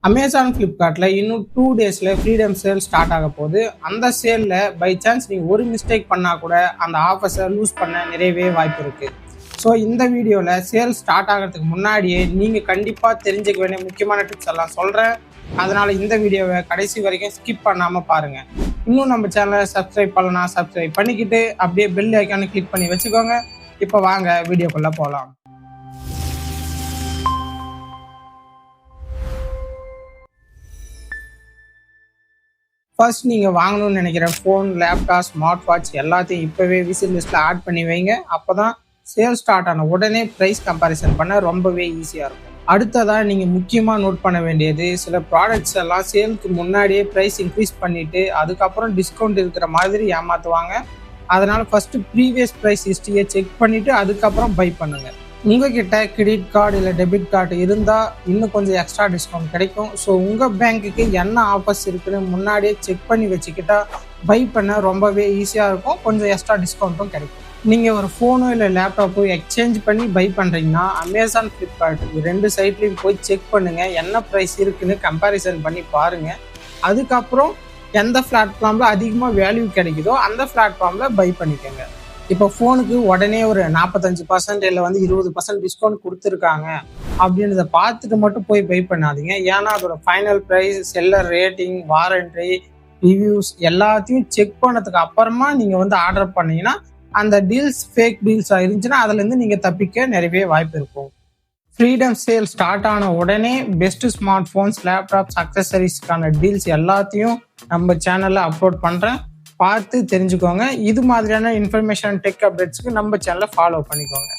Amazon ஃப்ளிப்கார்ட்டில் இன்னும் 2 டேஸில் ஃப்ரீடம் சேல் ஸ்டார்ட் ஆக போகுது. அந்த சேலில் பை சான்ஸ் நீங்கள் ஒரு மிஸ்டேக் பண்ணால் கூட அந்த ஆஃபர்ஸை லூஸ் பண்ண நிறையவே வாய்ப்பு இருக்குது. ஸோ இந்த வீடியோவில் சேல் ஸ்டார்ட் ஆகிறதுக்கு முன்னாடியே நீங்கள் கண்டிப்பாக தெரிஞ்சுக்க வேண்டிய முக்கியமான டிப்ஸ் எல்லாம் சொல்கிறேன். அதனால் இந்த வீடியோவை கடைசி வரைக்கும் ஸ்கிப் பண்ணாமல் பாருங்கள். இன்னும் நம்ம சேனலை சப்ஸ்கிரைப் பண்ணலன்னா சப்ஸ்கிரைப் பண்ணிக்கிட்டு அப்படியே பெல் ஐக்கானை கிளிக் பண்ணி வச்சுக்கோங்க. இப்போ வாங்க வீடியோக்குள்ளே போகலாம். ஃபர்ஸ்ட் நீங்கள் வாங்கணும்னு நினைக்கிற ஃபோன், லேப்டாப், ஸ்மார்ட் வாட்ச் எல்லாத்தையும் இப்போவே விசிட் லிஸ்ட்டில் ஆட் பண்ணி வைங்க. அப்போ தான் சேல் ஸ்டார்ட் ஆன உடனே ப்ரைஸ் கம்பேரிசன் பண்ண ரொம்பவே ஈஸியாக இருக்கும். அடுத்ததாக நீங்கள் முக்கியமாக நோட் பண்ண வேண்டியது, சில ப்ராடக்ட்ஸ் எல்லாம் சேலுக்கு முன்னாடியே ப்ரைஸ் இன்க்ரீஸ் பண்ணிவிட்டு அதுக்கப்புறம் டிஸ்கவுண்ட் இருக்கிற மாதிரி ஏமாற்றுவாங்க. அதனால் ஃபஸ்ட்டு ப்ரீவியஸ் ப்ரைஸ் ஹிஸ்ட்ரியை செக் பண்ணிவிட்டு அதுக்கப்புறம் பை பண்ணுங்கள். உங்ககிட்ட கிரெடிட் கார்டு இல்லை டெபிட் கார்டு இருந்தால் இன்னும் கொஞ்சம் எக்ஸ்ட்ரா டிஸ்கவுண்ட் கிடைக்கும். ஸோ உங்கள் பேங்க்குக்கு என்ன ஆஃபர்ஸ் இருக்குன்னு முன்னாடியே செக் பண்ணி வச்சுக்கிட்டா பை பண்ண ரொம்பவே ஈஸியாக இருக்கும். கொஞ்சம் எக்ஸ்ட்ரா டிஸ்கவுண்ட்டும் கிடைக்கும். நீங்கள் ஒரு ஃபோனோ இல்லை லேப்டாப்போ எக்ஸ்சேஞ்ச் பண்ணி பை பண்ணுறீங்கன்னா அமேசான், ஃப்ளிப்கார்ட் ரெண்டு சைட்லேயும் போய் செக் பண்ணுங்கள். என்ன ப்ரைஸ் இருக்குன்னு கம்பேரிசன் பண்ணி பாருங்கள். அதுக்கப்புறம் எந்த பிளாட்ஃபார்மில் அதிகமாக வேல்யூ கிடைக்குதோ அந்த பிளாட்ஃபார்மில் பை பண்ணிக்கோங்க. இப்போ ஃபோனுக்கு உடனே ஒரு 45% இல்லை 20% டிஸ்கவுண்ட் கொடுத்துருக்காங்க அப்படின்றத பார்த்துட்டு மட்டும் போய் பை பண்ணாதீங்க. ஏன்னா அதோட final price, seller rating, warranty, reviews எல்லாத்தையும் செக் பண்ணதுக்கு அப்புறமா நீங்கள் ஆர்டர் பண்ணீங்கன்னா அந்த டீல்ஸ் ஃபேக் டீல்ஸாக இருந்துச்சுன்னா அதுலேருந்து நீங்கள் தப்பிக்க நிறையவே வாய்ப்பு இருக்கும். ஃப்ரீடம் சேல் ஸ்டார்ட் ஆன உடனே பெஸ்ட் ஸ்மார்ட் ஃபோன்ஸ், லேப்டாப்ஸ், அக்சசரிஸ்க்கான டீல்ஸ் எல்லாத்தையும் நம்ம சேனலில் அப்லோட் பண்ணுறேன். பார்த்து தெரிஞ்சுக்கோங்க. இது மாதிரியான இன்ஃபர்மேஷன், டெக் அப்டேட்ஸ்க்கு நம்ம சேனலை ஃபாலோ பண்ணிக்கோங்க.